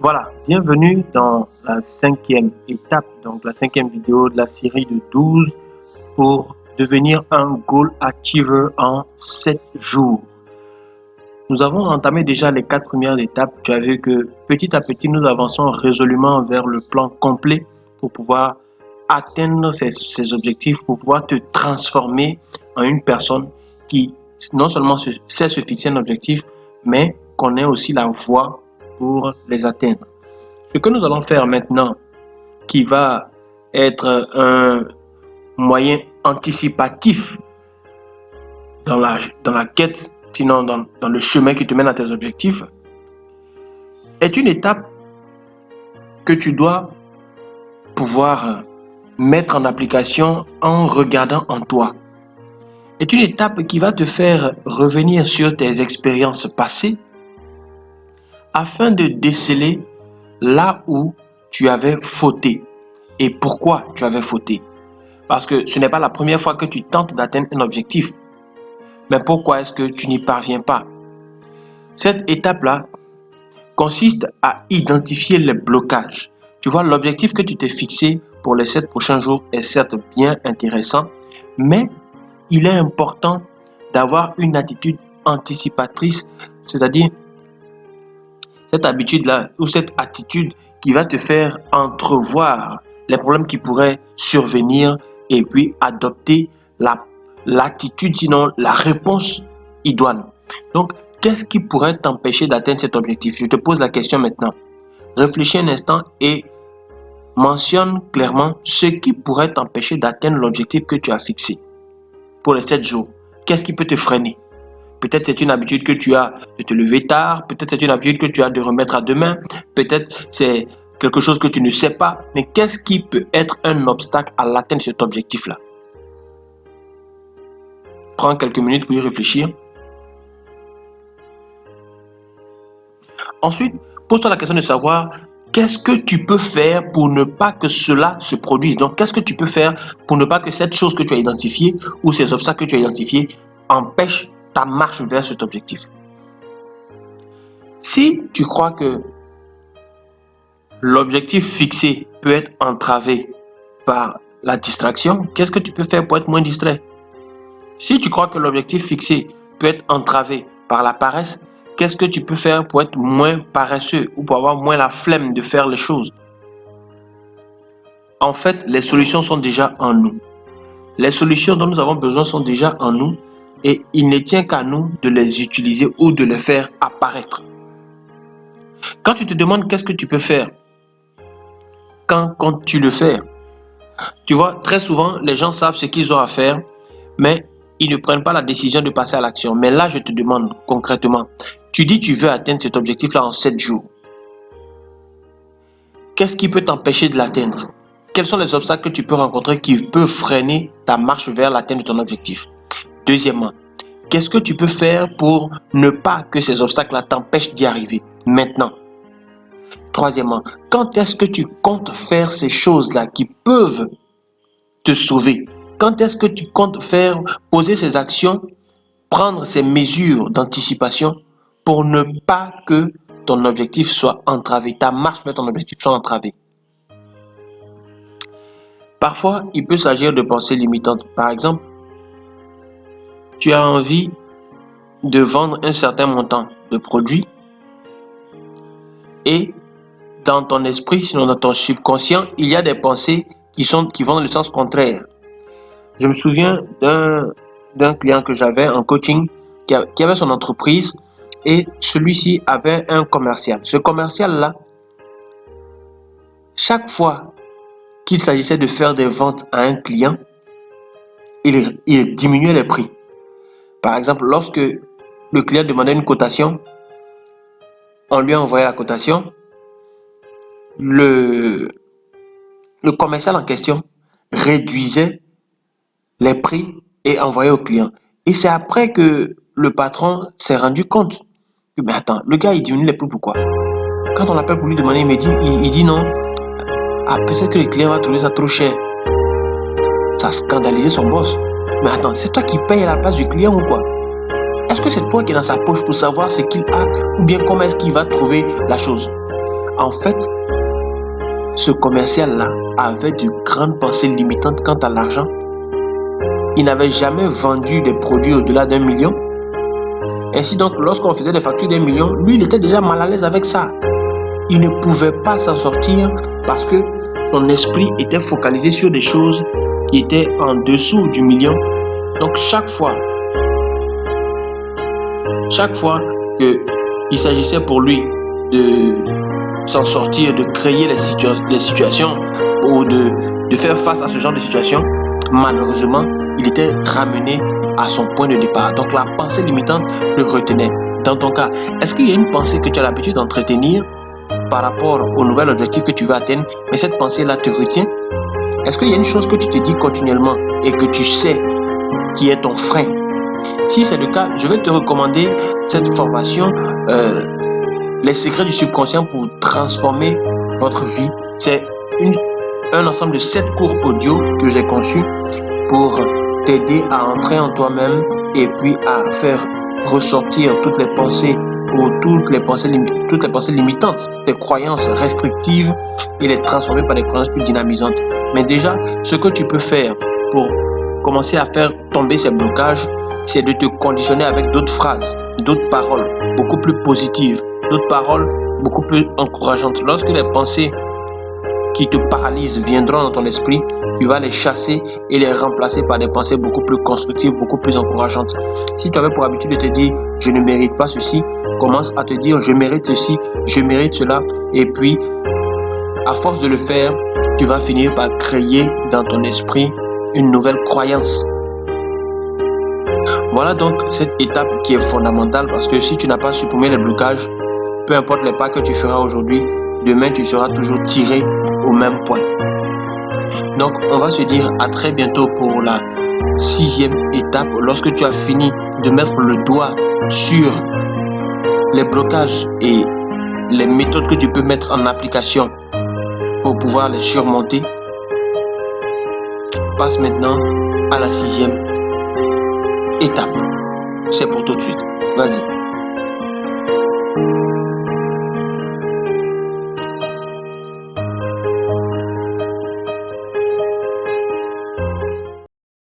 Voilà, bienvenue dans la 5e étape, donc la 5e vidéo de la série de 12 pour devenir un Goal Achiever en 7 jours. Nous avons entamé déjà les 4 premières étapes. Tu as vu que petit à petit, nous avançons résolument vers le plan complet pour pouvoir atteindre ces objectifs, pour pouvoir te transformer en une personne qui non seulement sait se fixer un objectif, mais connaît aussi la voie pour les atteindre. Ce que nous allons faire maintenant, qui va être un moyen anticipatif dans la quête, sinon dans le chemin qui te mène à tes objectifs, est une étape que tu dois pouvoir mettre en application en regardant en toi. Est une étape qui va te faire revenir sur tes expériences passées afin de déceler là où tu avais fauté et pourquoi tu avais fauté. Parce que ce n'est pas la première fois que tu tentes d'atteindre un objectif. Mais pourquoi est-ce que tu n'y parviens pas? Cette étape-là consiste à identifier les blocages. Tu vois, l'objectif que tu t'es fixé pour les 7 prochains jours est certes bien intéressant, mais il est important d'avoir une attitude anticipatrice, c'est-à-dire cette habitude-là ou cette attitude qui va te faire entrevoir les problèmes qui pourraient survenir et puis adopter l'attitude, sinon la réponse idoine. Donc, qu'est-ce qui pourrait t'empêcher d'atteindre cet objectif? Je te pose la question maintenant. Réfléchis un instant et mentionne clairement ce qui pourrait t'empêcher d'atteindre l'objectif que tu as fixé pour les 7 jours. Qu'est-ce qui peut te freiner? Peut-être c'est une habitude que tu as de te lever tard, peut-être c'est une habitude que tu as de remettre à demain, peut-être c'est quelque chose que tu ne sais pas, mais qu'est-ce qui peut être un obstacle à l'atteinte de cet objectif-là? Prends quelques minutes pour y réfléchir. Ensuite, pose-toi la question de savoir qu'est-ce que tu peux faire pour ne pas que cela se produise. Donc, qu'est-ce que tu peux faire pour ne pas que cette chose que tu as identifiée ou ces obstacles que tu as identifiés empêchent ta marche vers cet objectif. Si tu crois que l'objectif fixé peut être entravé par la distraction, qu'est-ce que tu peux faire pour être moins distrait? Si tu crois que l'objectif fixé peut être entravé par la paresse, qu'est-ce que tu peux faire pour être moins paresseux ou pour avoir moins la flemme de faire les choses? En fait, les solutions sont déjà en nous. Les solutions dont nous avons besoin sont déjà en nous et il ne tient qu'à nous de les utiliser ou de les faire apparaître. Quand tu te demandes qu'est-ce que tu peux faire, quand tu le fais, tu vois, très souvent, les gens savent ce qu'ils ont à faire, mais ils ne prennent pas la décision de passer à l'action. Mais là, je te demande concrètement, tu dis tu veux atteindre cet objectif-là en 7 jours. Qu'est-ce qui peut t'empêcher de l'atteindre? Quels sont les obstacles que tu peux rencontrer qui peuvent freiner ta marche vers l'atteinte de ton objectif? Deuxièmement, qu'est-ce que tu peux faire pour ne pas que ces obstacles-là t'empêchent d'y arriver maintenant? Troisièmement, quand est-ce que tu comptes faire ces choses-là qui peuvent te sauver? Quand est-ce que tu comptes poser ces actions, prendre ces mesures d'anticipation pour ne pas que ton objectif soit entravé, ta marche vers ton objectif soit entravée? Parfois, il peut s'agir de pensées limitantes. Par exemple, tu as envie de vendre un certain montant de produits et dans ton esprit, sinon dans ton subconscient, il y a des pensées qui vont dans le sens contraire. Je me souviens d'un client que j'avais en coaching qui avait son entreprise et celui-ci avait un commercial. Ce commercial-là, chaque fois qu'il s'agissait de faire des ventes à un client, il diminuait les prix. Par exemple, lorsque le client demandait une cotation, on lui envoyait la cotation, le commercial en question réduisait les prix et envoyait au client. Et c'est après que le patron s'est rendu compte que, mais attends, le gars il diminue les prix, pourquoi? Quand on l'appelle pour lui demander, il dit non. Ah, peut-être que le client va trouver ça trop cher. Ça a scandalisé son boss. Mais attends, c'est toi qui payes à la place du client ou quoi? Est-ce que c'est toi qui es dans sa poche pour savoir ce qu'il a ou bien comment est-ce qu'il va trouver la chose? En fait, ce commercial-là avait de grandes pensées limitantes quant à l'argent. Il n'avait jamais vendu des produits au-delà d'1 million. Ainsi donc, lorsqu'on faisait des factures d'1 million, lui, il était déjà mal à l'aise avec ça. Il ne pouvait pas s'en sortir parce que son esprit était focalisé sur des choses qui étaient en dessous du million. Donc, chaque fois qu'il s'agissait pour lui de s'en sortir, de créer les situations ou de faire face à ce genre de situation, malheureusement, il était ramené à son point de départ. Donc la pensée limitante le retenait. Dans ton cas, est-ce qu'il y a une pensée que tu as l'habitude d'entretenir par rapport au nouvel objectif que tu veux atteindre, mais cette pensée-là te retient? Est-ce qu'il y a une chose que tu te dis continuellement et que tu sais qui est ton frein? Si c'est le cas, je vais te recommander cette formation, les secrets du subconscient pour transformer votre vie. C'est un ensemble de 7 cours audio que j'ai conçus pour t'aider à entrer en toi-même et puis à faire ressortir toutes les pensées ou toutes les pensées limitantes, des croyances restrictives, et les transformer par des croyances plus dynamisantes. Mais déjà, ce que tu peux faire pour commencer à faire tomber ces blocages, c'est de te conditionner avec d'autres phrases, d'autres paroles beaucoup plus positives, d'autres paroles beaucoup plus encourageantes. Lorsque les pensées qui te paralysent viendront dans ton esprit, tu vas les chasser et les remplacer par des pensées beaucoup plus constructives, beaucoup plus encourageantes. Si tu avais pour habitude de te dire « je ne mérite pas ceci », commence à te dire « je mérite ceci, je mérite cela ». Et puis, à force de le faire, tu vas finir par créer dans ton esprit une nouvelle croyance. Voilà donc cette étape qui est fondamentale, parce que si tu n'as pas supprimé les blocages, peu importe les pas que tu feras aujourd'hui, demain tu seras toujours tiré au même point. Donc on va se dire à très bientôt pour la 6e étape, lorsque tu as fini de mettre le doigt sur les blocages et les méthodes que tu peux mettre en application pour pouvoir les surmonter. Passe maintenant à la 6e étape. C'est pour tout de suite. Vas-y.